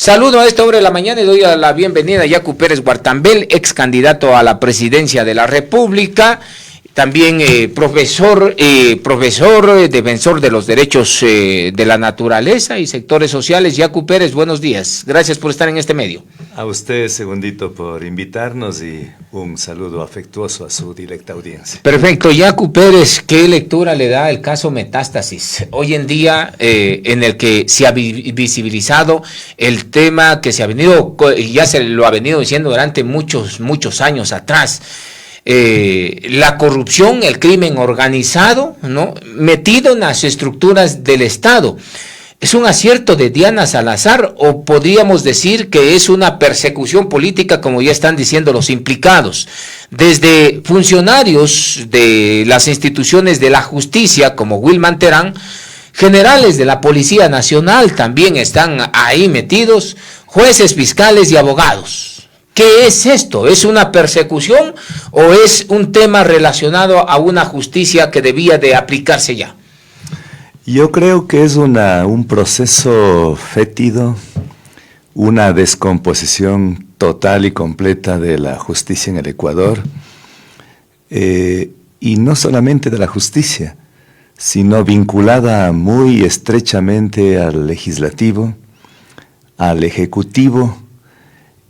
Saludo a esta hora de la mañana y doy la bienvenida a Yacu Pérez Guartambel, ex candidato a la presidencia de la República, también profesor, defensor de los derechos de la naturaleza y sectores sociales. Yacu Pérez, buenos días. Gracias por estar en este medio. A usted, Segundito, por invitarnos y un saludo afectuoso a su directa audiencia. Perfecto. Yacu Pérez, ¿qué lectura le da el caso Metástasis? Hoy en día, en el que se ha visibilizado el tema que se ha venido, ya se lo ha venido diciendo durante muchos años atrás, la corrupción, el crimen organizado, ¿no?, metido en las estructuras del Estado. ¿Es un acierto de Diana Salazar o podríamos decir que es una persecución política, como ya están diciendo los implicados? Desde funcionarios de las instituciones de la justicia, como Wilman Terán, generales de la Policía Nacional también están ahí metidos, jueces, fiscales y abogados. ¿Qué es esto? ¿Es una persecución o es un tema relacionado a una justicia que debía de aplicarse ya? Yo creo que es un proceso fétido, una descomposición total y completa de la justicia en el Ecuador, y no solamente de la justicia, sino vinculada muy estrechamente al legislativo, al ejecutivo,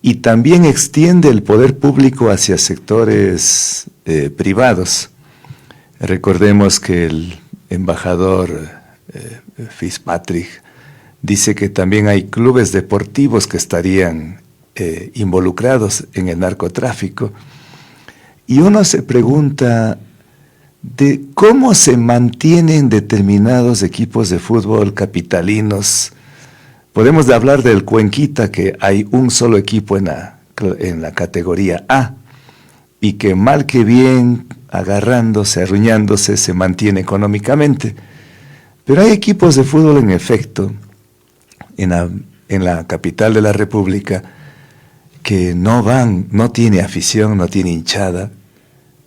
y también extiende el poder público hacia sectores privados. Recordemos que el embajador Fitzpatrick dice que también hay clubes deportivos que estarían involucrados en el narcotráfico. Y uno se pregunta de cómo se mantienen determinados equipos de fútbol capitalinos. Podemos hablar del Cuenquita, que hay un solo equipo en la categoría A, y que mal que bien, agarrándose, arruinándose, se mantiene económicamente. Pero hay equipos de fútbol, en efecto, en la capital de la República, que no tiene afición, no tiene hinchada,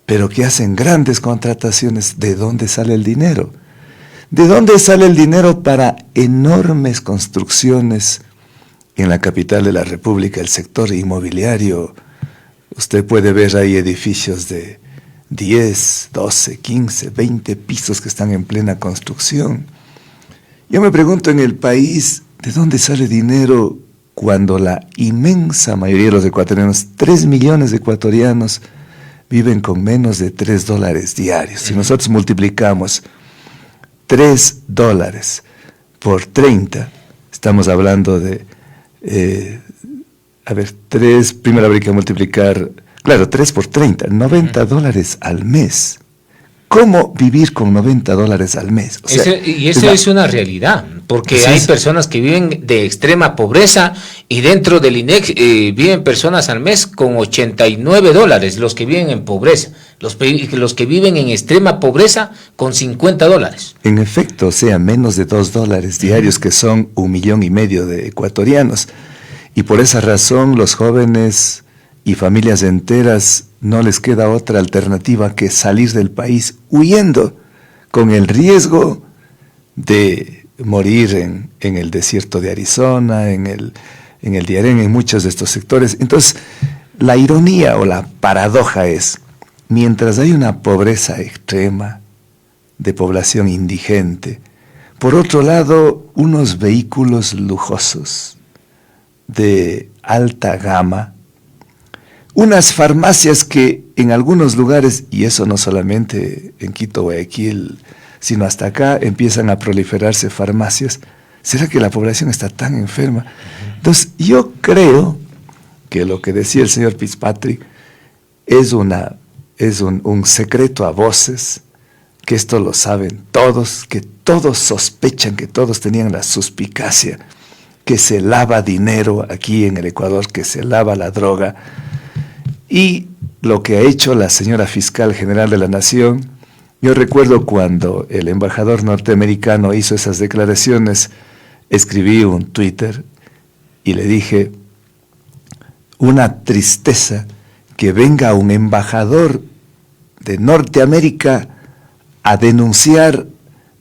pero que hacen grandes contrataciones. ¿De dónde sale el dinero? ¿De dónde sale el dinero para enormes construcciones en la capital de la República? El sector inmobiliario, usted puede ver ahí edificios de 10, 12, 15, 20 pisos que están en plena construcción. Yo me pregunto, en el país, ¿de dónde sale dinero cuando la inmensa mayoría de los ecuatorianos, 3 millones de ecuatorianos, viven con menos de $3 diarios? Si nosotros multiplicamos $3 por 30, estamos hablando de, primero habría que multiplicar, claro, 3 por 30, $90 al mes. ¿Cómo vivir con $90 al mes? O sea, eso es una realidad, porque hay personas que viven de extrema pobreza y dentro del INEC viven personas al mes con $89, los que viven en pobreza, los que viven en extrema pobreza con $50. En efecto, o sea, menos de $2 diarios, que son 1,5 millones de ecuatorianos. Y por esa razón los jóvenes y familias enteras no les queda otra alternativa que salir del país huyendo, con el riesgo de morir en el desierto de Arizona, en el Darién, en muchos de estos sectores. Entonces, la ironía o la paradoja es, mientras hay una pobreza extrema de población indigente, por otro lado, unos vehículos lujosos de alta gama, unas farmacias que en algunos lugares, y eso no solamente en Quito, Guayaquil, sino hasta acá, empiezan a proliferarse farmacias. ¿Será que la población está tan enferma? Entonces, yo creo que lo que decía el señor Fitzpatrick es un secreto a voces, que esto lo saben todos, que todos sospechan, que todos tenían la suspicacia, que se lava dinero aquí en el Ecuador, que se lava la droga. Y lo que ha hecho la señora fiscal general de la Nación, yo recuerdo cuando el embajador norteamericano hizo esas declaraciones, escribí un Twitter y le dije, una tristeza que venga un embajador de Norteamérica a denunciar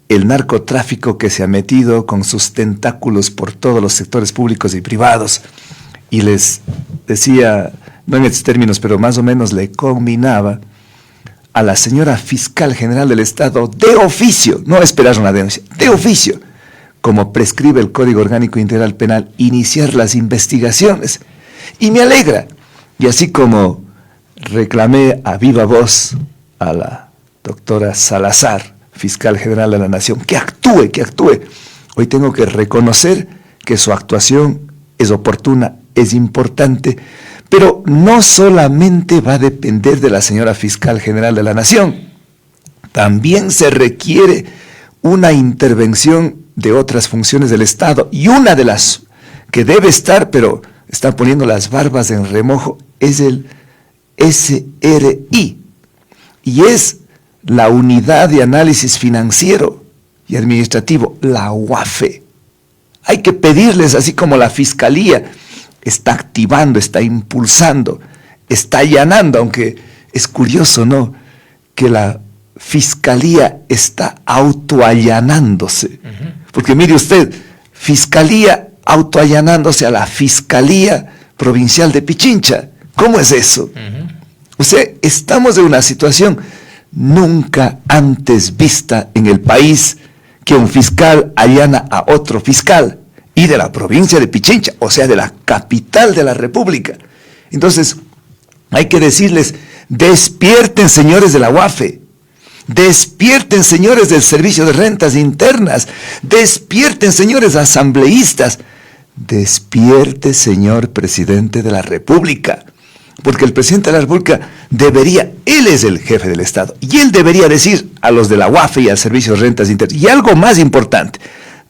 el narcotráfico que se ha metido con sus tentáculos por todos los sectores públicos y privados. Y les decía, no en estos términos, pero más o menos le conminaba a la señora fiscal general del Estado de oficio, no esperar una denuncia, de oficio, como prescribe el Código Orgánico Integral Penal, iniciar las investigaciones. Y me alegra, y así como reclamé a viva voz a la doctora Salazar, fiscal general de la Nación, que actúe, hoy tengo que reconocer que su actuación es oportuna, es importante, pero no solamente va a depender de la señora fiscal general de la Nación, también se requiere una intervención de otras funciones del Estado, y una de las que debe estar, pero están poniendo las barbas en remojo, es el SRI, y es la Unidad de Análisis Financiero y Administrativo, la UAFE. Hay que pedirles, así como la Fiscalía está activando, está impulsando, está allanando, aunque es curioso, ¿no?, que la Fiscalía está autoallanándose. Porque mire usted, Fiscalía autoallanándose a la Fiscalía Provincial de Pichincha. ¿Cómo es eso? O sea, estamos en una situación nunca antes vista en el país, que un fiscal allana a otro fiscal, y de la provincia de Pichincha, o sea, de la capital de la República. Entonces, hay que decirles, despierten, señores de la UAFE, despierten, señores del Servicio de Rentas Internas, despierten, señores asambleístas, despierte, señor presidente de la República, porque el presidente de la República debería, él es el jefe del Estado, y él debería decir a los de la UAFE y al Servicio de Rentas Internas, y algo más importante,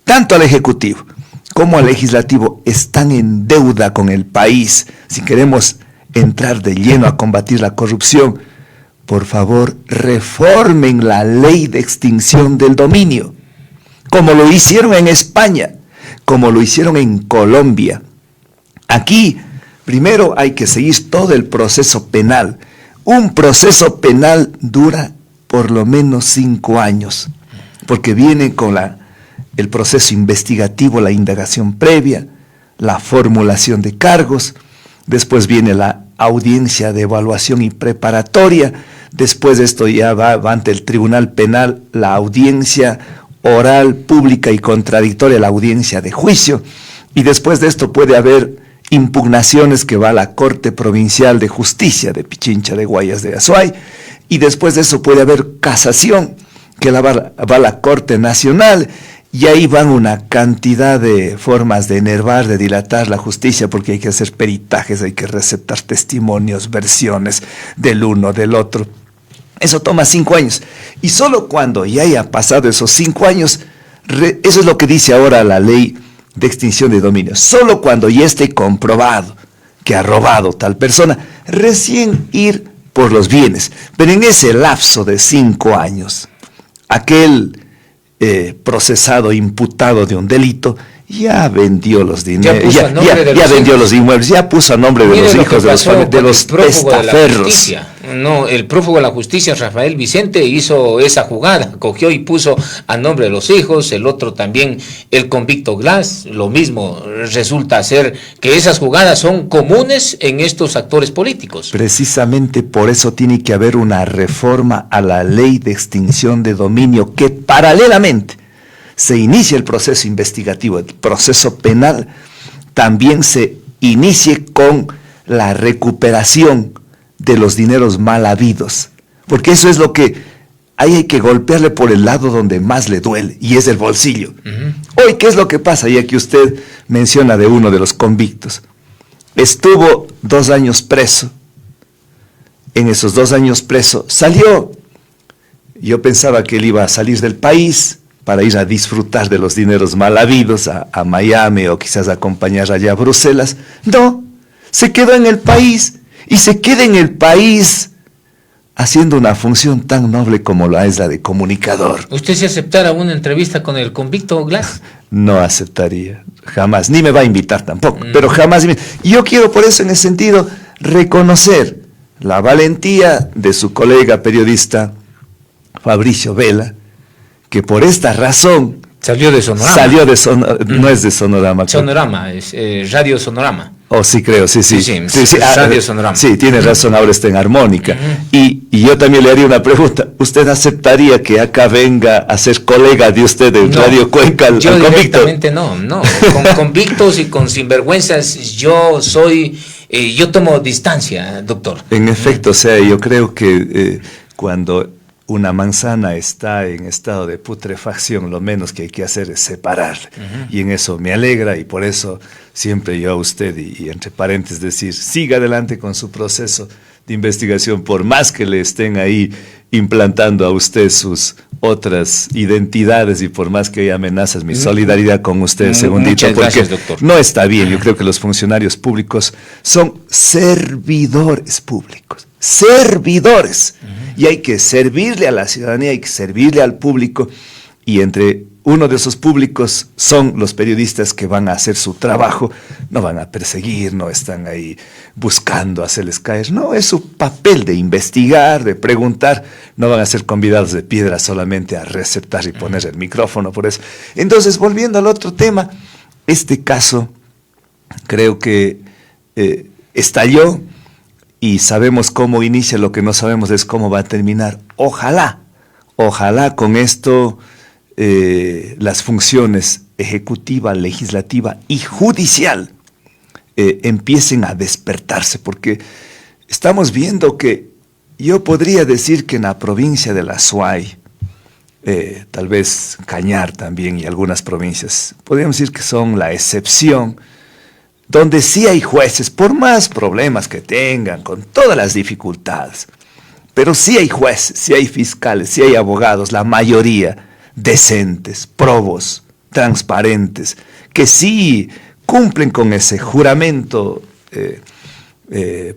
tanto al Ejecutivo como al Legislativo están en deuda con el país. Si queremos entrar de lleno a combatir la corrupción, por favor, reformen la ley de extinción del dominio, como lo hicieron en España, como lo hicieron en Colombia. Aquí, primero hay que seguir todo el proceso penal. Un proceso penal dura por lo menos 5 años, porque viene con el proceso investigativo, la indagación previa, la formulación de cargos, después viene la audiencia de evaluación y preparatoria, después de esto ya va ante el Tribunal Penal la audiencia oral, pública y contradictoria, la audiencia de juicio, y después de esto puede haber impugnaciones que va a la Corte Provincial de Justicia de Pichincha, de Guayas de Azuay, y después de eso puede haber casación, que va a la Corte Nacional, y ahí van una cantidad de formas de enervar, de dilatar la justicia, porque hay que hacer peritajes, hay que receptar testimonios, versiones del uno, del otro. Eso toma 5 años. Y solo cuando ya haya pasado esos 5 años, eso es lo que dice ahora la ley de extinción de dominio. Solo cuando ya esté comprobado que ha robado tal persona, recién ir por los bienes. Pero en ese lapso de 5 años, aquel procesado, imputado de un delito, ya vendió los dineros, ya vendió los inmuebles, ya puso a nombre de los hijos de los testaferros. No, el prófugo de la justicia, Rafael Vicente, hizo esa jugada, cogió y puso a nombre de los hijos, el otro también, el convicto Glass, lo mismo. Resulta ser que esas jugadas son comunes en estos actores políticos. Precisamente por eso tiene que haber una reforma a la ley de extinción de dominio, que paralelamente se inicia el proceso investigativo, el proceso penal, también se inicie con la recuperación de los dineros mal habidos, porque eso es lo que hay que golpearle por el lado donde más le duele, y es el bolsillo. Hoy, ¿qué es lo que pasa? Ya que usted menciona de uno de los convictos, estuvo 2 años preso, en esos 2 años preso salió. Yo pensaba que él iba a salir del país para ir a disfrutar de los dineros mal habidos a Miami, o quizás acompañar allá a Bruselas. No, se quedó en el país, y se queda en el país haciendo una función tan noble como la es la de comunicador. ¿Usted si aceptara una entrevista con el convicto Glass? No aceptaría, jamás, ni me va a invitar tampoco, pero jamás. Y yo quiero por eso, en ese sentido, reconocer la valentía de su colega periodista Fabricio Vela, que por esta razón Salió de Sonorama. No es de Sonorama. Sonorama, es Radio Sonorama. Oh, sí, creo, sí. Radio Sonorama. Sí, tiene razón, ahora está en Armónica. Y yo también le haría una pregunta. ¿Usted aceptaría que acá venga a ser colega de usted en Radio Cuenca al convicto? Directamente no. Con convictos y con sinvergüenzas yo tomo distancia, doctor. En efecto, o sea, yo creo que cuando una manzana está en estado de putrefacción, lo menos que hay que hacer es separarla. Y en eso me alegra, y por eso siempre yo a usted, y entre paréntesis decir, siga adelante con su proceso de investigación, por más que le estén ahí implantando a usted sus otras identidades y por más que haya amenazas, mi solidaridad con usted, segundito, Muchas porque gracias, doctor. No está bien. Yo creo que los funcionarios públicos son servidores públicos, servidores, y hay que servirle a la ciudadanía, hay que servirle al público, y entre uno de esos públicos son los periodistas que van a hacer su trabajo, no van a perseguir, no están ahí buscando hacerles caer, no, es su papel de investigar, de preguntar, no van a ser convidados de piedra solamente a receptar y poner el micrófono, por eso. Entonces, volviendo al otro tema, este caso creo que estalló y sabemos cómo inicia, lo que no sabemos es cómo va a terminar. Ojalá con esto las funciones ejecutiva, legislativa y judicial empiecen a despertarse, porque estamos viendo que yo podría decir que en la provincia de la Suay, tal vez Cañar también y algunas provincias, podríamos decir que son la excepción, donde sí hay jueces, por más problemas que tengan, con todas las dificultades, pero sí hay jueces, sí hay fiscales, sí hay abogados, la mayoría decentes, probos, transparentes, que sí cumplen con ese juramento,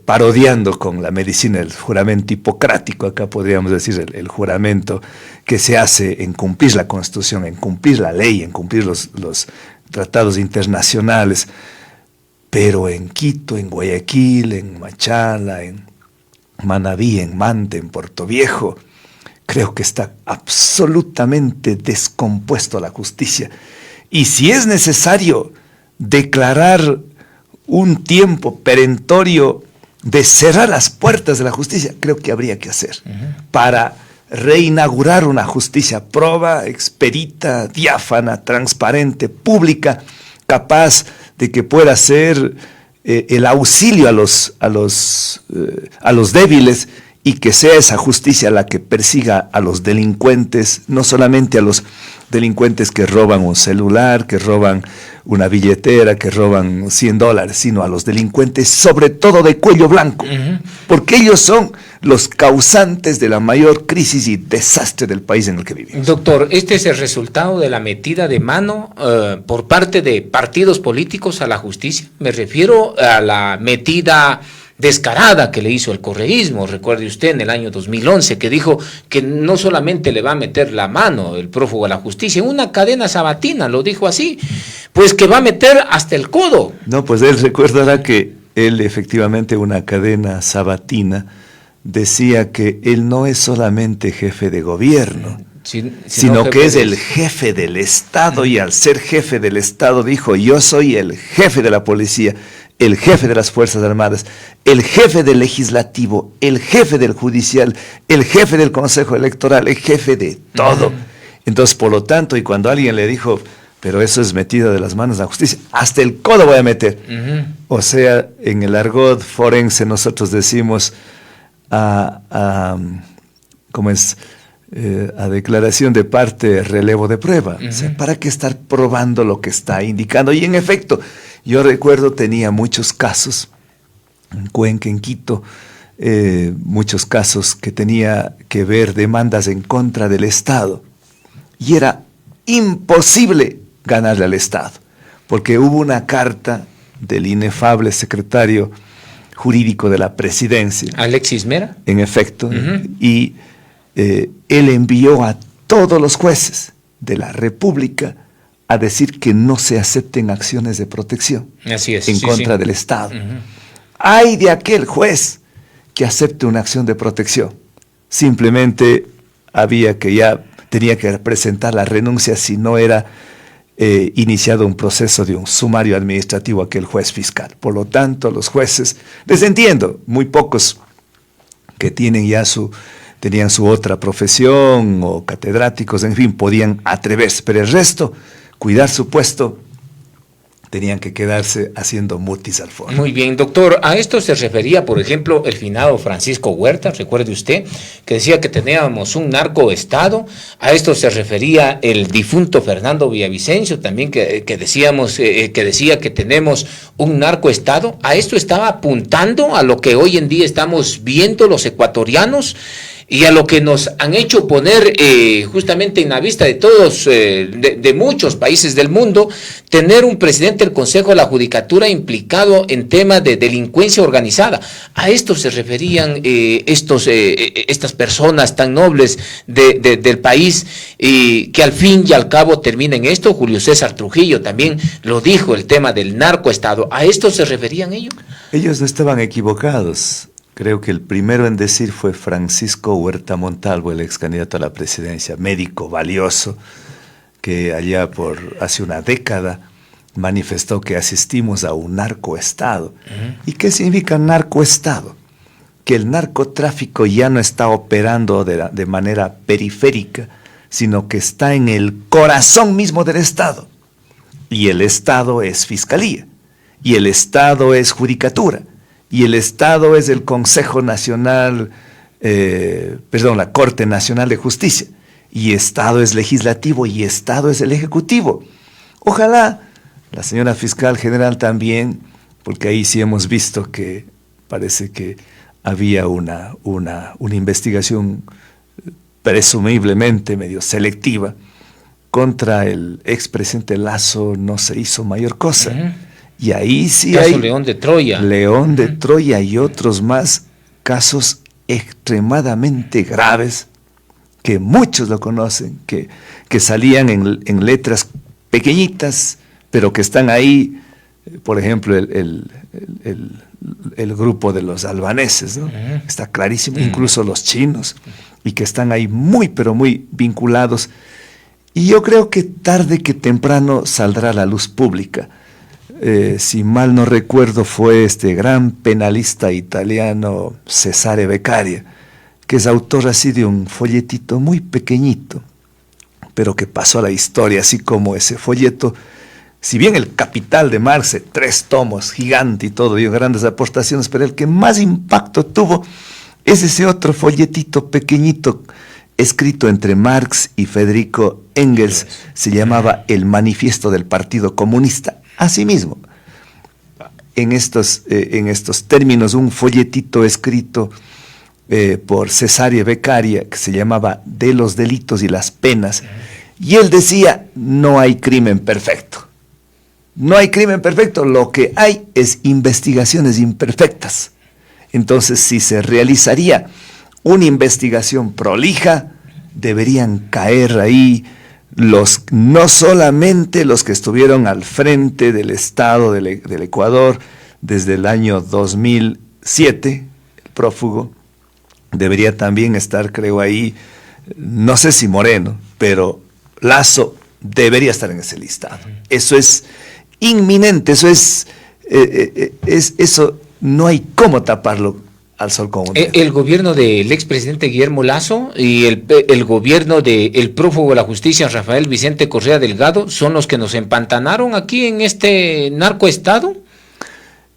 parodiando con la medicina el juramento hipocrático, acá podríamos decir el juramento que se hace en cumplir la Constitución, en cumplir la ley, en cumplir los tratados internacionales, pero en Quito, en Guayaquil, en Machala, en Manabí, en Mante, en Puerto Viejo, creo que está absolutamente descompuesto la justicia. Y si es necesario declarar un tiempo perentorio de cerrar las puertas de la justicia, creo que habría que hacer para reinaugurar una justicia proba, expedita, diáfana, transparente, pública, capaz de que pueda ser el auxilio a los débiles, y que sea esa justicia la que persiga a los delincuentes, no solamente a los delincuentes que roban un celular, que roban una billetera, que roban $100, sino a los delincuentes sobre todo de cuello blanco, porque ellos son los causantes de la mayor crisis y desastre del país en el que vivimos. Doctor, este es el resultado de la metida de mano por parte de partidos políticos a la justicia. Me refiero a la metida descarada que le hizo el correísmo, recuerde usted, en el año 2011, que dijo que no solamente le va a meter la mano el prófugo a la justicia, en una cadena sabatina, lo dijo así, pues que va a meter hasta el codo. No, pues él recordará que él efectivamente, una cadena sabatina, decía que él no es solamente jefe de gobierno, sino que es el jefe del Estado, y al ser jefe del Estado dijo, yo soy el jefe de la policía, el jefe de las Fuerzas Armadas, el jefe del Legislativo, el jefe del Judicial, el jefe del Consejo Electoral, el jefe de todo. Entonces, por lo tanto, y cuando alguien le dijo, pero eso es metida de las manos de la justicia, hasta el codo voy a meter. O sea, en el argot forense nosotros decimos ¿cómo es? A declaración de parte, relevo de prueba. O sea, ¿para qué estar probando lo que está indicando? Y en efecto, yo recuerdo, tenía muchos casos en Cuenca, en Quito, muchos casos que tenía que ver demandas en contra del Estado. Y era imposible ganarle al Estado, porque hubo una carta del inefable secretario jurídico de la presidencia, Alexis Mera, en efecto, y él envió a todos los jueces de la República a decir que no se acepten acciones de protección en contra del Estado. Ay de aquel juez que acepte una acción de protección. Simplemente había que ya tenía que presentar la renuncia si no era iniciado un proceso de un sumario administrativo a aquel juez fiscal. Por lo tanto, los jueces, les entiendo, muy pocos que tenían su otra profesión o catedráticos, en fin, podían atreverse, pero el resto, cuidar su puesto, tenían que quedarse haciendo mutis al foro. Muy bien, doctor. A esto se refería, por ejemplo, el finado Francisco Huerta, recuerde usted, que decía que teníamos un narcoestado. A esto se refería el difunto Fernando Villavicencio, también que decía que tenemos un narcoestado. A esto estaba apuntando a lo que hoy en día estamos viendo los ecuatorianos y a lo que nos han hecho poner justamente en la vista de todos, de muchos países del mundo, tener un presidente del Consejo de la Judicatura implicado en temas de delincuencia organizada. A esto se referían estas personas tan nobles del país, que al fin y al cabo terminen esto. Julio César Trujillo también lo dijo, el tema del narcoestado. ¿A esto se referían ellos? Ellos no estaban equivocados. Creo que el primero en decir fue Francisco Huerta Montalvo, el ex candidato a la presidencia, médico valioso, que allá por hace una década manifestó que asistimos a un narcoestado. ¿Y qué significa narcoestado? Que el narcotráfico ya no está operando de manera periférica, sino que está en el corazón mismo del Estado. Y el Estado es fiscalía, y el Estado es judicatura, y el Estado es el Consejo Nacional, la Corte Nacional de Justicia, y Estado es legislativo, y Estado es el ejecutivo. Ojalá la señora fiscal general también, porque ahí sí hemos visto que parece que había una investigación presumiblemente medio selectiva contra el expresidente Lasso, no se hizo mayor cosa. Y ahí sí caso hay León de Troya. León de Troya y otros más casos extremadamente graves que muchos lo conocen, que salían en letras pequeñitas, pero que están ahí. Por ejemplo, el grupo de los albaneses, ¿no? Está clarísimo, incluso los chinos, y que están ahí muy, pero muy vinculados. Y yo creo que tarde que temprano saldrá a la luz pública. Si mal no recuerdo, fue este gran penalista italiano Cesare Beccaria, que es autor así de un folletito muy pequeñito, pero que pasó a la historia, así como ese folleto. Si bien el Capital de Marx, 3 tomos, gigante y todo, dio grandes aportaciones, pero el que más impacto tuvo es ese otro folletito pequeñito, escrito entre Marx y Federico Engels, se llamaba El Manifiesto del Partido Comunista. Asimismo, en estos términos, un folletito escrito por Cesare Beccaria, que se llamaba De los delitos y las penas, y él decía, no hay crimen perfecto. No hay crimen perfecto, lo que hay es investigaciones imperfectas. Entonces, si se realizaría una investigación prolija, deberían caer ahí no solamente los que estuvieron al frente del Estado del Ecuador desde el año 2007, el prófugo, debería también estar, creo, ahí, no sé si Moreno, pero Lasso debería estar en ese listado. Eso es inminente, eso no hay cómo taparlo al sol con un dedo. El gobierno del expresidente Guillermo Lasso y el gobierno del prófugo de la justicia Rafael Vicente Correa Delgado son los que nos empantanaron aquí en este narcoestado.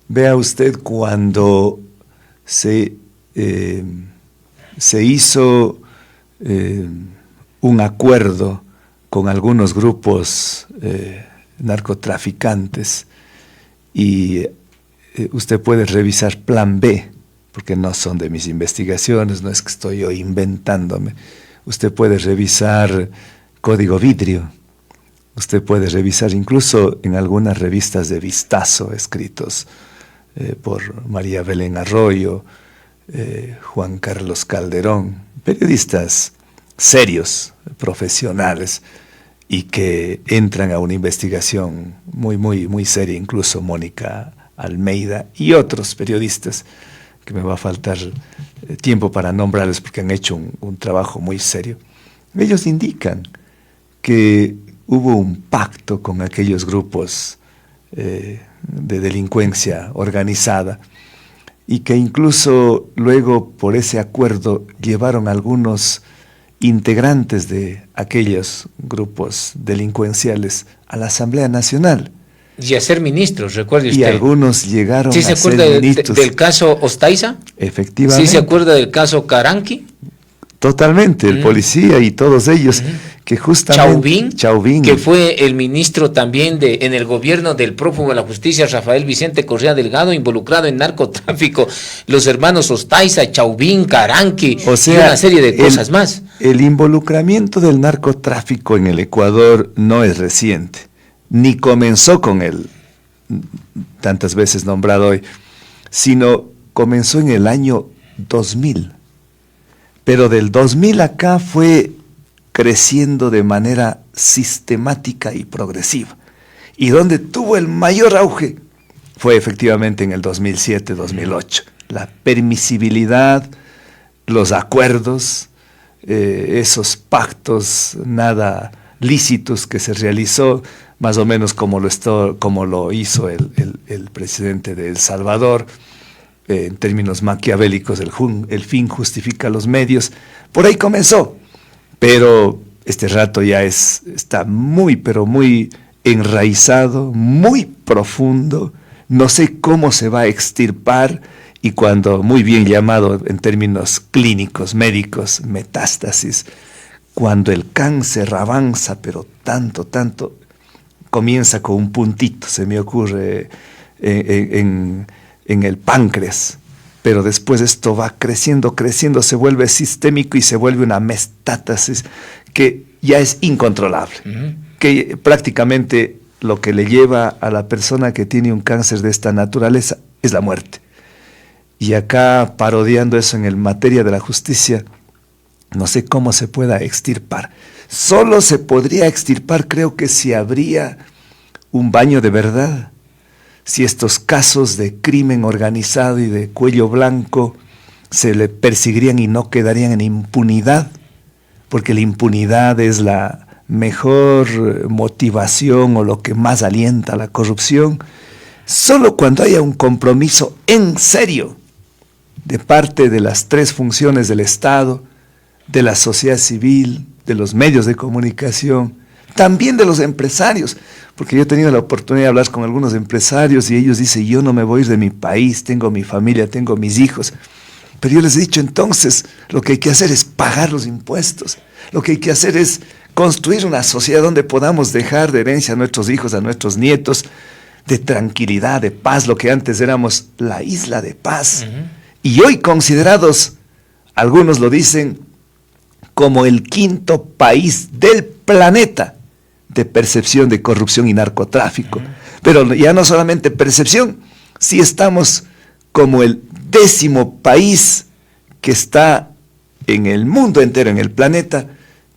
Vea usted, cuando se hizo un acuerdo con algunos grupos narcotraficantes, y usted puede revisar Plan B, porque no son de mis investigaciones, no es que estoy yo inventándome. Usted puede revisar Código Vidrio, usted puede revisar incluso en algunas revistas de vistazo escritos por María Belén Arroyo, Juan Carlos Calderón, periodistas serios, profesionales, y que entran a una investigación muy, muy, muy seria, incluso Mónica Almeida y otros periodistas, que me va a faltar tiempo para nombrarles porque han hecho un trabajo muy serio. Ellos indican que hubo un pacto con aquellos grupos de delincuencia organizada y que incluso luego por ese acuerdo llevaron algunos integrantes de aquellos grupos delincuenciales a la Asamblea Nacional. Y a ser ministros, recuerde usted. Y algunos llegaron ¿Sí se a ser acuerda ministros. del caso Ostaiza? Efectivamente. ¿Sí se acuerda del caso Caranqui? Totalmente, el policía y todos ellos, que justamente... Chauvin, que fue el ministro también en el gobierno del prófugo de la justicia, Rafael Vicente Correa Delgado, involucrado en narcotráfico, los hermanos Ostaiza, Chauvin, Caranqui, o sea, y una serie de cosas más. El involucramiento del narcotráfico en el Ecuador no es reciente, ni comenzó con el tantas veces nombrado hoy, sino comenzó en el año 2000. Pero del 2000 acá fue creciendo de manera sistemática y progresiva. Y donde tuvo el mayor auge fue efectivamente en el 2007-2008. La permisibilidad, los acuerdos, esos pactos nada lícitos que se realizó, más o menos como lo hizo el presidente de El Salvador, en términos maquiavélicos, el fin justifica los medios. Por ahí comenzó, pero este rato ya está muy, pero muy enraizado, muy profundo. No sé cómo se va a extirpar, y cuando, muy bien llamado en términos clínicos, médicos, metástasis, cuando el cáncer avanza, pero tanto, comienza con un puntito, se me ocurre, en el páncreas, pero después esto va creciendo, se vuelve sistémico y se vuelve una metástasis que ya es incontrolable, que prácticamente lo que le lleva a la persona que tiene un cáncer de esta naturaleza es la muerte. Y acá, parodiando eso en el materia de la justicia, no sé cómo se pueda extirpar. Solo se podría extirpar, creo que si habría un baño de verdad, si estos casos de crimen organizado y de cuello blanco se le perseguirían y no quedarían en impunidad, porque la impunidad es la mejor motivación o lo que más alienta la corrupción. Solo cuando haya un compromiso en serio de parte de las tres funciones del Estado, de la sociedad civil, de los medios de comunicación, también de los empresarios, porque yo he tenido la oportunidad de hablar con algunos empresarios y ellos dicen, yo no me voy a ir de mi país, tengo mi familia, tengo mis hijos. Pero yo les he dicho, entonces, lo que hay que hacer es pagar los impuestos. Lo que hay que hacer es construir una sociedad donde podamos dejar de herencia a nuestros hijos, a nuestros nietos, de tranquilidad, de paz, lo que antes éramos la isla de paz. Y hoy considerados, algunos lo dicen, como el quinto país del planeta de percepción de corrupción y narcotráfico. Pero ya no solamente percepción, sí estamos como el 10º país que está en el mundo entero, en el planeta,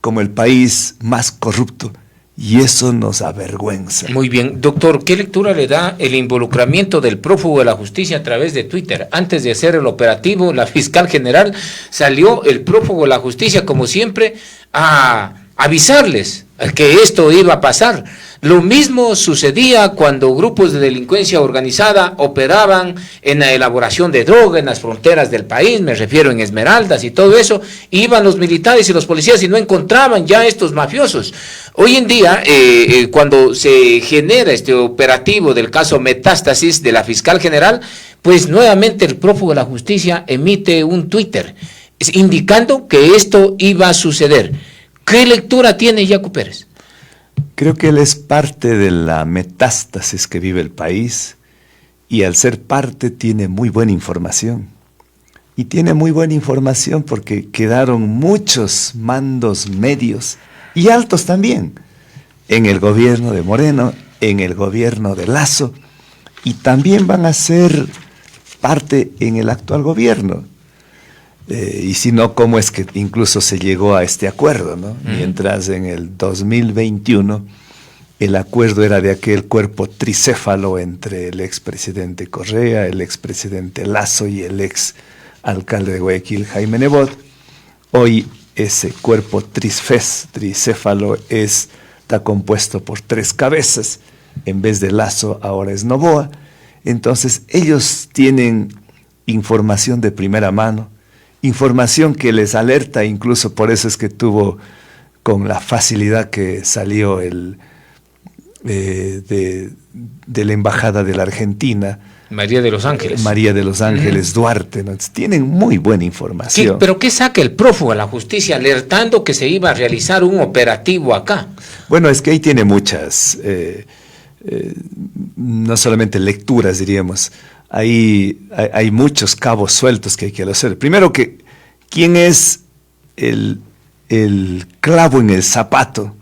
como el país más corrupto. Y eso nos avergüenza. Muy bien. Doctor, ¿qué lectura le da el involucramiento del prófugo de la justicia a través de Twitter? Antes de hacer el operativo, la fiscal general, salió el prófugo de la justicia, como siempre, a avisarles que esto iba a pasar. Lo mismo sucedía cuando grupos de delincuencia organizada operaban en la elaboración de droga en las fronteras del país, me refiero en Esmeraldas y todo eso. Iban los militares y los policías y no encontraban ya estos mafiosos. Hoy en día, cuando se genera este operativo del caso Metástasis de la fiscal general, pues nuevamente el prófugo de la justicia emite un Twitter indicando que esto iba a suceder. ¿Qué lectura tiene Yacu Pérez? Creo que él es parte de la metástasis que vive el país, y al ser parte tiene muy buena información. Y tiene muy buena información porque quedaron muchos mandos medios y altos también en el gobierno de Moreno, en el gobierno de Lasso, y también van a ser parte en el actual gobierno. Y si no, ¿cómo es que incluso se llegó a este acuerdo, ¿no? Mientras en el 2021 el acuerdo era de aquel cuerpo tricéfalo entre el expresidente Correa, el expresidente Lasso y el ex alcalde de Guayaquil, Jaime Nebot. Hoy ese cuerpo tricéfalo está compuesto por 3 cabezas, en vez de Lasso ahora es Noboa. Entonces ellos tienen información de primera mano, información que les alerta, incluso por eso es que tuvo con la facilidad que salió de la embajada de la Argentina, María de los Ángeles. María de los Ángeles Duarte, ¿no? Tienen muy buena información. ¿Pero qué saca el prófugo a la justicia alertando que se iba a realizar un operativo acá? Bueno, es que ahí tiene muchas, no solamente lecturas, diríamos, hay muchos cabos sueltos que hay que hacer. Primero, ¿quién es el clavo en el zapato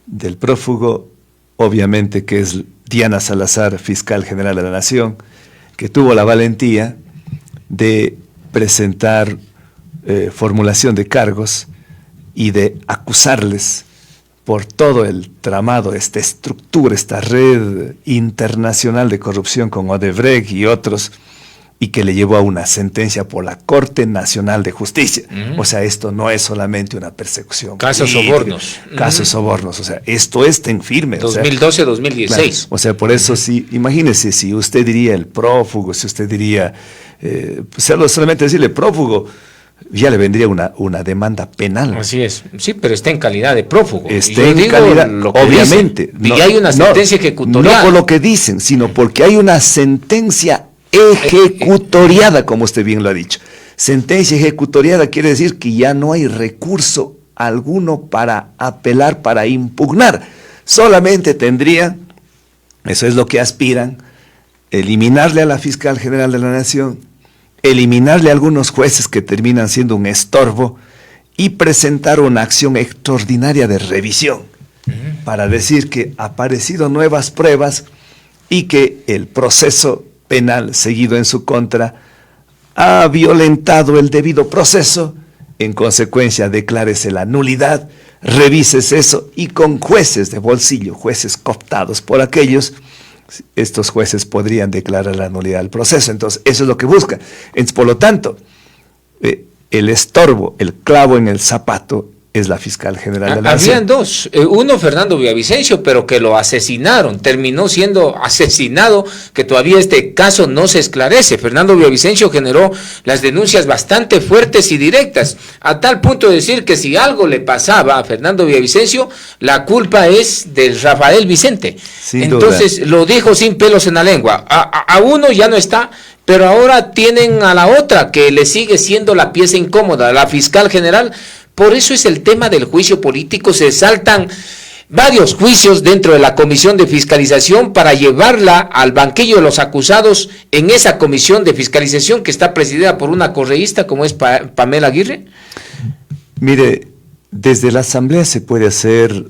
del prófugo? Obviamente que es Diana Salazar, fiscal general de la Nación, que tuvo la valentía de presentar formulación de cargos y de acusarles por todo el tramado, esta estructura, esta red internacional de corrupción con Odebrecht y otros, y que le llevó a una sentencia por la Corte Nacional de Justicia. O sea, esto no es solamente una persecución. Casos sobornos. Casos sobornos, o sea, esto es en firme. 2012-2016. Claro, o sea, por eso sí, imagínese si usted diría el prófugo, si usted diría, solamente decirle prófugo, ya le vendría una demanda penal. Así es, sí, pero está en calidad de prófugo. Está en calidad, obviamente. Y hay una sentencia ejecutoriada. No por lo que dicen, sino porque hay una sentencia ejecutoriada, como usted bien lo ha dicho. Sentencia ejecutoriada quiere decir que ya no hay recurso alguno para apelar, para impugnar. Solamente tendría, eso es lo que aspiran, eliminarle a la fiscal general de la Nación, eliminarle a algunos jueces que terminan siendo un estorbo y presentar una acción extraordinaria de revisión para decir que ha aparecido nuevas pruebas y que el proceso penal seguido en su contra ha violentado el debido proceso. En consecuencia, declárese la nulidad, revises eso, y con jueces de bolsillo, jueces cooptados por aquellos, estos jueces podrían declarar la nulidad del proceso. Entonces, eso es lo que busca. Por lo tanto, el estorbo, el clavo en el zapato, es la fiscal general de la Nación. Habían dos, uno Fernando Villavicencio, pero que lo asesinaron, terminó siendo asesinado, que todavía este caso no se esclarece. Fernando Villavicencio generó las denuncias bastante fuertes y directas, a tal punto de decir que si algo le pasaba a Fernando Villavicencio, la culpa es del Rafael Vicente. Entonces lo dijo sin pelos en la lengua. A uno ya no está, pero ahora tienen a la otra, que le sigue siendo la pieza incómoda, la fiscal general. Por eso es el tema del juicio político. Se saltan varios juicios dentro de la comisión de fiscalización para llevarla al banquillo de los acusados en esa comisión de fiscalización que está presidida por una correísta como es Pamela Aguirre. Mire, desde la Asamblea se puede hacer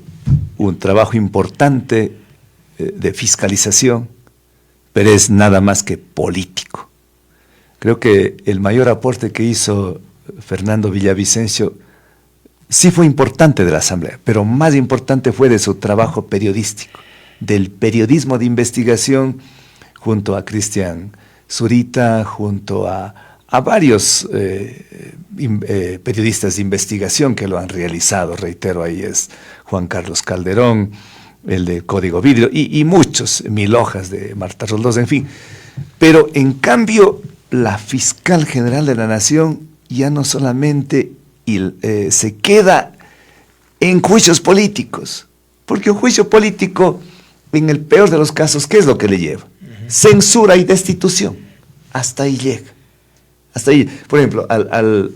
un trabajo importante de fiscalización, pero es nada más que político. Creo que el mayor aporte que hizo Fernando Villavicencio sí fue importante de la Asamblea, pero más importante fue de su trabajo periodístico, del periodismo de investigación, junto a Cristian Zurita, junto a varios periodistas de investigación que lo han realizado. Reitero, ahí es Juan Carlos Calderón, el de Código Vidrio, y muchos, Mil Hojas de Marta Roldós, en fin. Pero en cambio, la fiscal general de la Nación ya no solamente se queda en juicios políticos, porque un juicio político, en el peor de los casos, ¿qué es lo que le lleva? Censura y destitución. Hasta ahí llega. Hasta ahí. Por ejemplo, al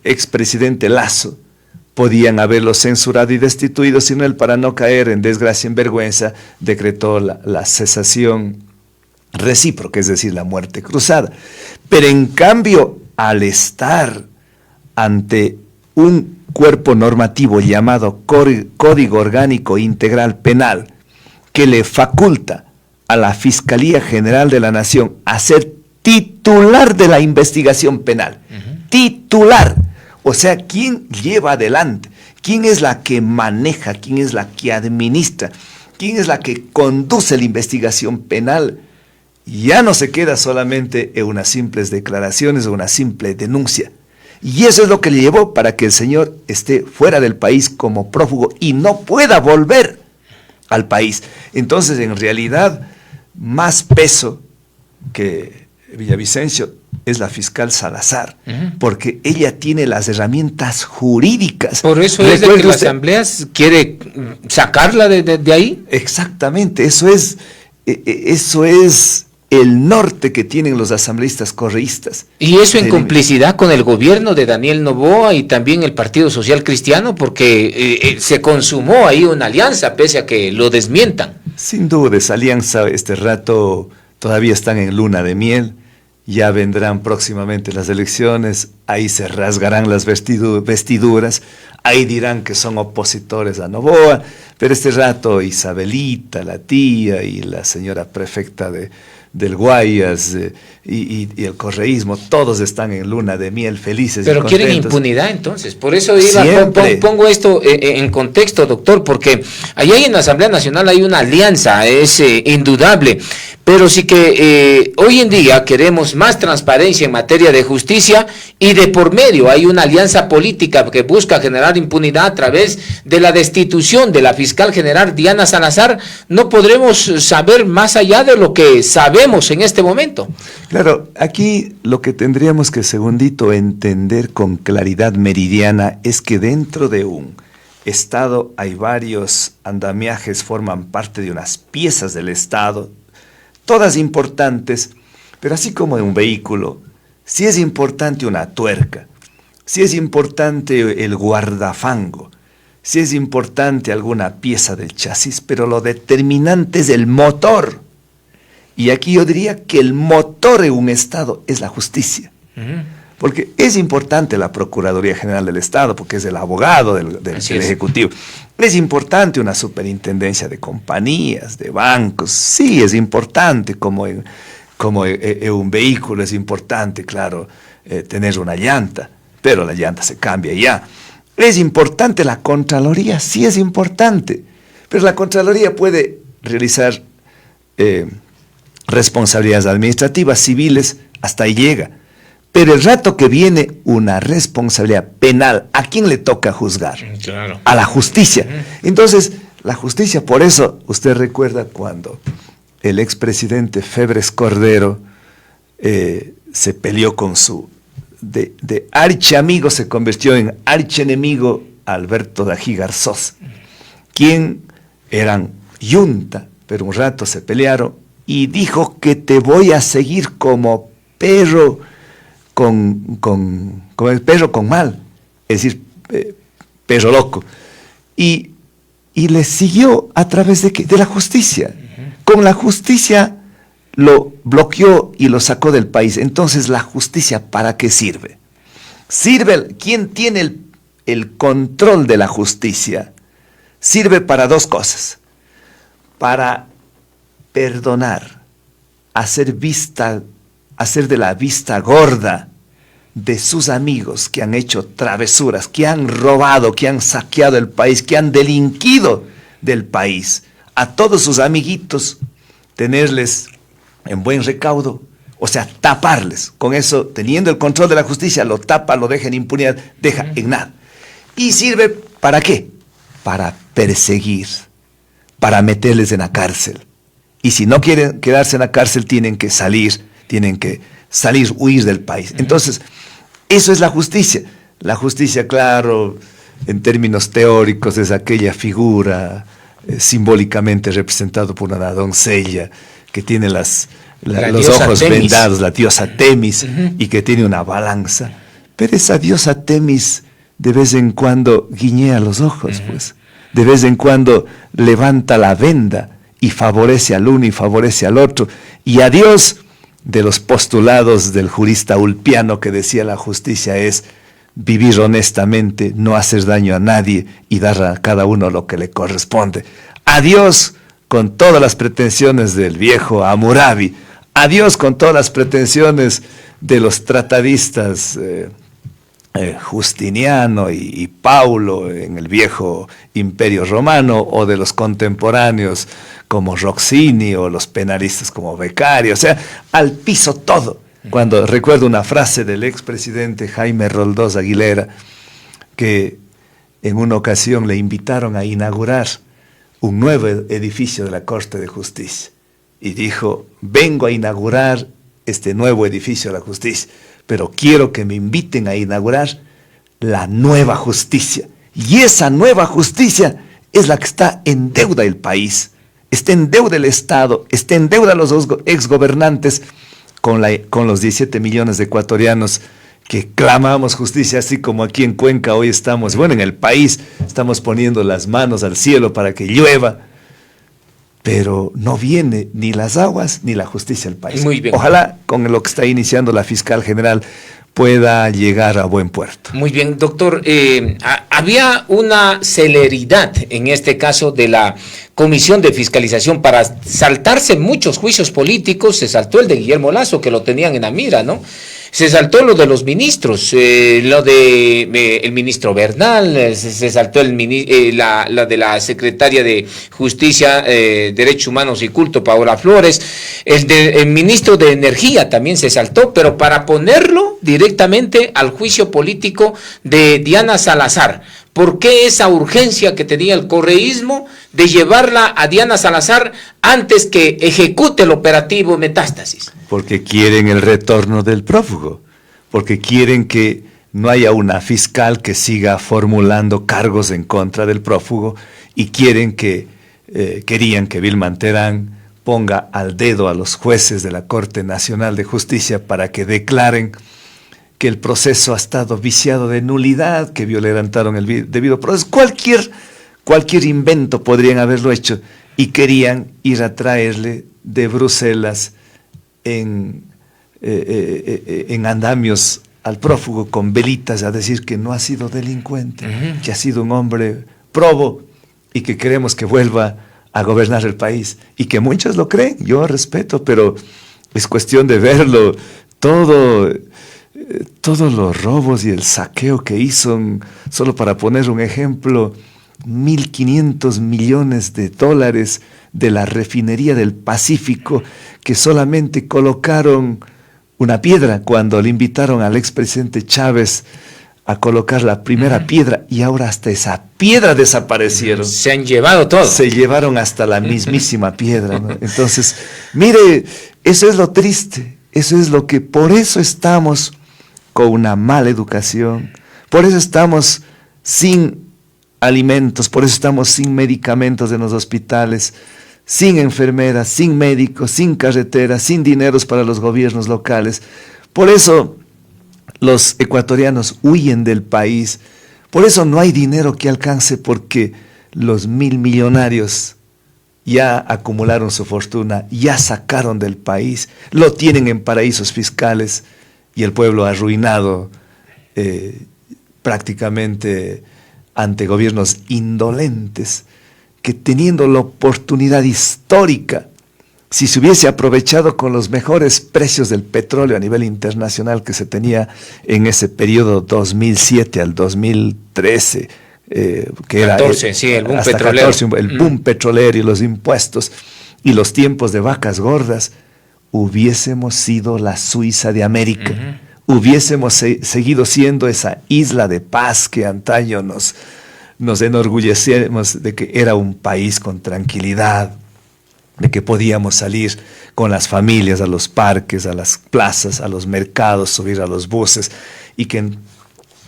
expresidente Lasso podían haberlo censurado y destituido, sino él, para no caer en desgracia, en vergüenza, decretó la cesación recíproca, es decir, la muerte cruzada. Pero en cambio, al estar ante un cuerpo normativo llamado Código Orgánico Integral Penal, que le faculta a la Fiscalía General de la Nación a ser titular de la investigación penal. Titular. O sea, ¿quién lleva adelante? ¿Quién es la que maneja? ¿Quién es la que administra? ¿Quién es la que conduce la investigación penal? Ya no se queda solamente en unas simples declaraciones o una simple denuncia. Y eso es lo que le llevó para que el señor esté fuera del país como prófugo y no pueda volver al país. Entonces, en realidad, más peso que Villavicencio es la fiscal Salazar, porque ella tiene las herramientas jurídicas. Por eso es de que la Asamblea quiere sacarla de ahí. Exactamente, eso es el norte que tienen los asambleístas correístas. Y eso en complicidad con el gobierno de Daniel Noboa y también el Partido Social Cristiano, porque se consumó ahí una alianza, pese a que lo desmientan. Sin duda, esa alianza, este rato todavía están en luna de miel. Ya vendrán próximamente las elecciones, ahí se rasgarán las vestiduras, ahí dirán que son opositores a Noboa, pero este rato Isabelita, la tía y la señora prefecta del Guayas y el correísmo, todos están en luna de miel, felices. Pero y contentos. quieren impunidad entonces, por eso pongo esto en contexto, doctor, porque allá en la Asamblea Nacional hay una alianza, es indudable, pero sí que hoy en día queremos más transparencia en materia de justicia y de por medio hay una alianza política que busca generar impunidad a través de la destitución de la fiscal general Diana Salazar. No podremos saber más allá de lo que sabemos en este momento. Claro, aquí lo que tendríamos que, segundito, entender con claridad meridiana es que dentro de un Estado hay varios andamiajes, forman parte de unas piezas del Estado, todas importantes, pero así como en un vehículo, si es importante una tuerca, si es importante el guardafango, si es importante alguna pieza del chasis, pero lo determinante es el motor. Y aquí yo diría que el motor en un Estado es la justicia. Porque es importante la Procuraduría General del Estado, porque es el abogado del Ejecutivo. Es importante una superintendencia de compañías, de bancos. Sí, es importante como en un vehículo, es importante, claro, tener una llanta, pero la llanta se cambia ya. Es importante la Contraloría, sí es importante, pero la Contraloría puede realizar responsabilidades administrativas, civiles, hasta ahí llega. Pero el rato que viene una responsabilidad penal, ¿a quién le toca juzgar? Claro. A la justicia. Entonces, la justicia, por eso, usted recuerda cuando el expresidente Febres Cordero se peleó con su de archiamigo, se convirtió en archienemigo Alberto Dají Garzós, quien eran yunta, pero un rato se pelearon y dijo que te voy a seguir como perro como el perro con mal, es decir, perro loco. Y le siguió a través de la justicia. Con la justicia lo bloqueó y lo sacó del país. Entonces, ¿la justicia para qué sirve? ¿Quién tiene el control de la justicia? Sirve para dos cosas. Para perdonar, hacer de la vista gorda de sus amigos que han hecho travesuras, que han robado, que han saqueado el país, que han delinquido del país. A todos sus amiguitos, tenerles en buen recaudo, o sea, taparles. Con eso, teniendo el control de la justicia, lo tapa, lo deja en impunidad, deja en nada. ¿Y sirve para qué? Para perseguir, para meterles en la cárcel. Y si no quieren quedarse en la cárcel, tienen que salir, huir del país. Entonces, eso es la justicia. La justicia, claro, en términos teóricos, es aquella figura simbólicamente representada por una doncella que tiene los ojos Temis vendados, la diosa Temis, y que tiene una balanza. Pero esa diosa Temis de vez en cuando guiñea los ojos, pues. De vez en cuando levanta la venda y favorece al uno y favorece al otro. Y a Dios, de los postulados del jurista Ulpiano que decía la justicia es vivir honestamente, no hacer daño a nadie y dar a cada uno lo que le corresponde. A Dios con todas las pretensiones del viejo Hammurabi, a Dios con todas las pretensiones de los tratadistas Justiniano y Paulo en el viejo Imperio Romano, o de los contemporáneos como Roxini o los penalistas como Beccaria, o sea, al piso todo. Cuando recuerdo una frase del expresidente Jaime Roldós Aguilera, que en una ocasión le invitaron a inaugurar un nuevo edificio de la Corte de Justicia. Y dijo, vengo a inaugurar este nuevo edificio de la justicia, pero quiero que me inviten a inaugurar la nueva justicia. Y esa nueva justicia es la que está en deuda el país, está en deuda el Estado, está en deuda los exgobernantes con los 17 millones de ecuatorianos que clamamos justicia, así como aquí en Cuenca hoy estamos, bueno, en el país estamos poniendo las manos al cielo para que llueva, pero no viene ni las aguas ni la justicia al país. Muy bien. Ojalá con lo que está iniciando la fiscal general pueda llegar a buen puerto. Muy bien, doctor. Había una celeridad en este caso de la Comisión de Fiscalización para saltarse muchos juicios políticos. Se saltó el de Guillermo Lasso, que lo tenían en la mira, ¿no? Se saltó lo de los ministros, lo de el ministro Bernal, se saltó la de la secretaria de Justicia, Derechos Humanos y Culto, Paola Flores, el ministro de Energía también se saltó, pero para ponerlo directamente al juicio político de Diana Salazar. ¿Por qué esa urgencia que tenía el correísmo de llevarla a Diana Salazar antes que ejecute el operativo Metástasis? Porque quieren el retorno del prófugo, porque quieren que no haya una fiscal que siga formulando cargos en contra del prófugo y querían que Vilma Terán ponga al dedo a los jueces de la Corte Nacional de Justicia para que declaren que el proceso ha estado viciado de nulidad, que violentaron el debido proceso. Cualquier invento podrían haberlo hecho y querían ir a traerle de Bruselas en andamios al prófugo con velitas a decir que no ha sido delincuente, que ha sido un hombre probo y que queremos que vuelva a gobernar el país. Y que muchos lo creen, yo respeto, pero es cuestión de verlo. Todos los robos y el saqueo que hizo, solo para poner un ejemplo, 1.500 millones de dólares de la refinería del Pacífico, que solamente colocaron una piedra cuando le invitaron al expresidente Chávez a colocar la primera piedra, y ahora hasta esa piedra desaparecieron. Se han llevado todo. Se llevaron hasta la mismísima piedra, ¿no? Entonces, mire, eso es lo triste, eso es lo que, por eso estamos con una mala educación, por eso estamos sin alimentos, por eso estamos sin medicamentos en los hospitales, sin enfermeras, sin médicos, sin carreteras, sin dineros para los gobiernos locales. Por eso los ecuatorianos huyen del país, por eso no hay dinero que alcance, porque los 1.000 millonarios ya acumularon su fortuna, ya sacaron del país, lo tienen en paraísos fiscales, y el pueblo arruinado prácticamente ante gobiernos indolentes, que teniendo la oportunidad histórica, si se hubiese aprovechado con los mejores precios del petróleo a nivel internacional que se tenía en ese periodo 2007 al 2013, que 14, era sí, el boom hasta petrolero. 14, el boom petrolero y los impuestos y los tiempos de vacas gordas, hubiésemos sido la Suiza de América, hubiésemos seguido siendo esa isla de paz que antaño nos enorgullecíamos de que era un país con tranquilidad, de que podíamos salir con las familias a los parques, a las plazas, a los mercados, subir a los buses, y que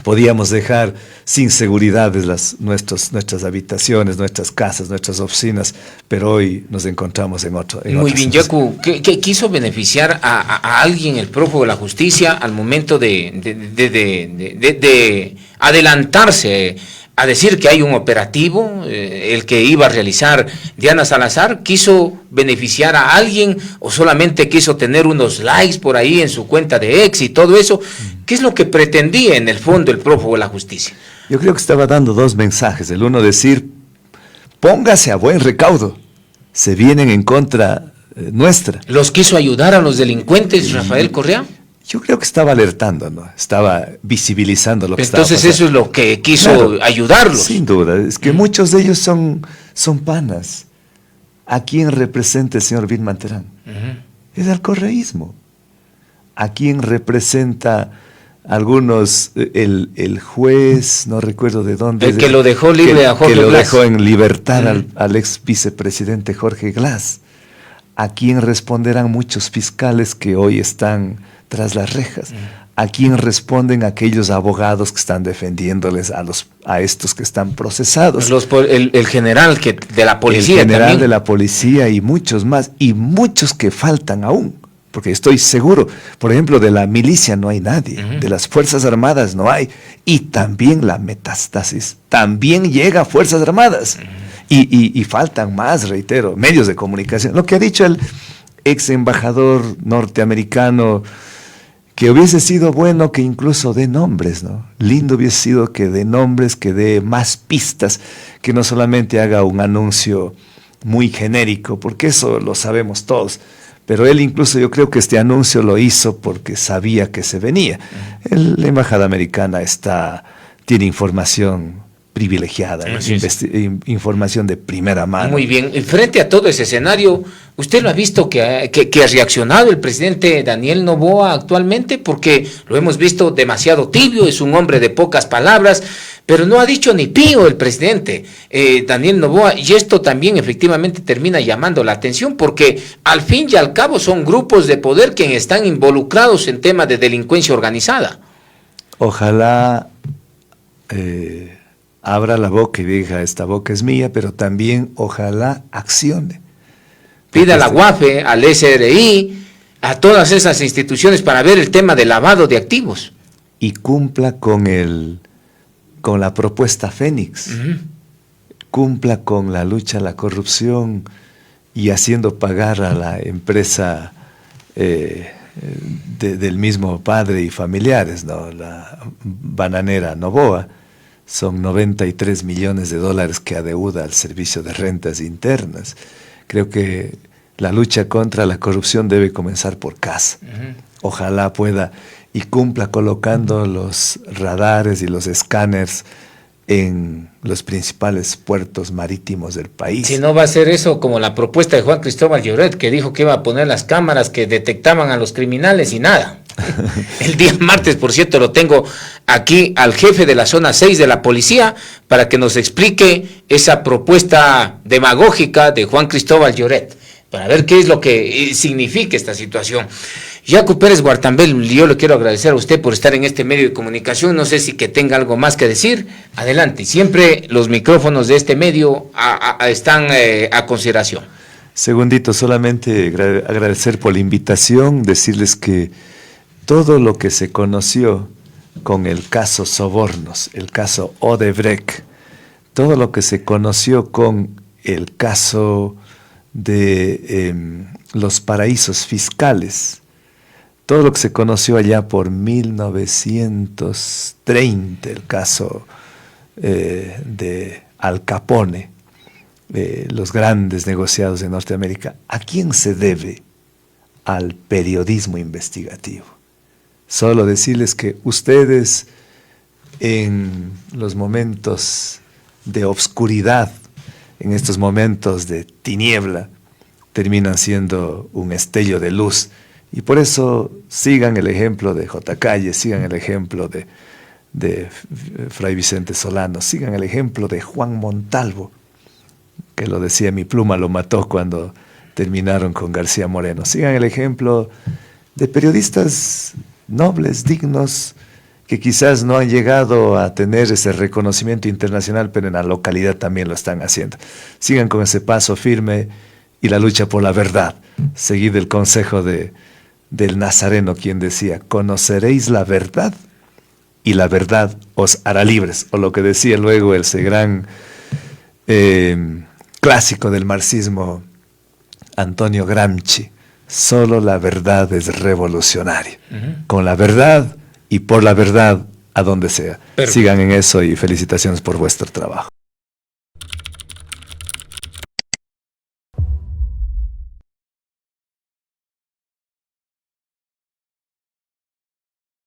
podíamos dejar sin seguridad nuestras habitaciones, nuestras casas, nuestras oficinas, pero hoy nos encontramos en otro. Muy bien, Yacu, ¿qué quiso beneficiar a alguien, el prófugo de la justicia, al momento de adelantarse a decir que hay un operativo, el que iba a realizar Diana Salazar? ¿Quiso beneficiar a alguien o solamente quiso tener unos likes por ahí en su cuenta de ex y todo eso? ¿Qué es lo que pretendía en el fondo el prófugo de la justicia? Yo creo que estaba dando dos mensajes. El uno, decir, póngase a buen recaudo, se vienen en contra nuestra. ¿Los quiso ayudar a los delincuentes, Rafael Correa? Yo creo que estaba alertando, ¿no? Estaba visibilizando lo que estaba pasando. Entonces eso es lo que quiso ayudarlos. Sin duda, es que muchos de ellos son panas. ¿A quién representa el señor Vilma Terán? Es al correísmo. ¿A quién representa algunos, el juez, no recuerdo de dónde? El que lo dejó libre a Jorge Glass. Que lo Glass. dejó en libertad al ex vicepresidente Jorge Glass. ¿A quién responderán muchos fiscales que hoy están tras las rejas? ¿A quién responden aquellos abogados que están defendiéndoles a estos que están procesados? El general de la policía. El general también. de la policía y muchos más, y muchos que faltan aún. Porque estoy seguro, por ejemplo, de la milicia no hay nadie, de las Fuerzas Armadas no hay, y también la metástasis, también llega a Fuerzas Armadas, y faltan más, reitero, medios de comunicación. Lo que ha dicho el ex embajador norteamericano, que hubiese sido bueno que incluso dé nombres, ¿no? Lindo hubiese sido que dé nombres, que dé más pistas, que no solamente haga un anuncio muy genérico, porque eso lo sabemos todos. Pero él incluso, yo creo que este anuncio lo hizo porque sabía que se venía. La embajada americana tiene información privilegiada, información de primera mano. Muy bien. Frente a todo ese escenario, ¿usted lo ha visto que ha reaccionado el presidente Daniel Noboa actualmente? Porque lo hemos visto demasiado tibio, es un hombre de pocas palabras, pero no ha dicho ni pío el presidente Daniel Noboa, y esto también efectivamente termina llamando la atención, porque al fin y al cabo son grupos de poder quienes están involucrados en temas de delincuencia organizada. Ojalá abra la boca y diga, esta boca es mía, pero también ojalá accione. Pida a la UAFE, al SRI, a todas esas instituciones para ver el tema del lavado de activos. Y cumpla con la propuesta Fénix, cumpla con la lucha a la corrupción y haciendo pagar a la empresa del mismo padre y familiares, ¿no? La bananera Noboa. Son $93 millones que adeuda al Servicio de Rentas Internas. Creo que la lucha contra la corrupción debe comenzar por casa. Ojalá pueda y cumpla colocando los radares y los escáneres en los principales puertos marítimos del país. Si no va a ser eso como la propuesta de Juan Cristóbal Lloret, que dijo que iba a poner las cámaras que detectaban a los criminales y nada. El día martes, por cierto, lo tengo aquí al jefe de la zona 6 de la policía para que nos explique esa propuesta demagógica de Juan Cristóbal Lloret, para ver qué es lo que significa esta situación. Jaco Pérez Guartambel, yo le quiero agradecer a usted por estar en este medio de comunicación. No sé si que tenga algo más que decir. Adelante, siempre los micrófonos de este medio están a consideración. Segundito, solamente agradecer por la invitación, decirles que todo lo que se conoció con el caso Sobornos, el caso Odebrecht, todo lo que se conoció con el caso de los paraísos fiscales, todo lo que se conoció allá por 1930, el caso de Al Capone, los grandes negociados de Norteamérica, ¿a quién se debe? Al periodismo investigativo. Solo decirles que ustedes en los momentos de obscuridad, en estos momentos de tiniebla, terminan siendo un estello de luz. Y por eso sigan el ejemplo de J. Calle, sigan el ejemplo de Fray Vicente Solano, sigan el ejemplo de Juan Montalvo, que lo decía, mi pluma lo mató cuando terminaron con García Moreno. Sigan el ejemplo de periodistas nobles, dignos, que quizás no han llegado a tener ese reconocimiento internacional, pero en la localidad también lo están haciendo. Sigan con ese paso firme y la lucha por la verdad. Seguid el consejo del Nazareno, quien decía, conoceréis la verdad y la verdad os hará libres. O lo que decía luego ese gran clásico del marxismo, Antonio Gramsci, solo la verdad es revolucionaria. Con la verdad y por la verdad, a donde sea. Perfecto. Sigan en eso y felicitaciones por vuestro trabajo.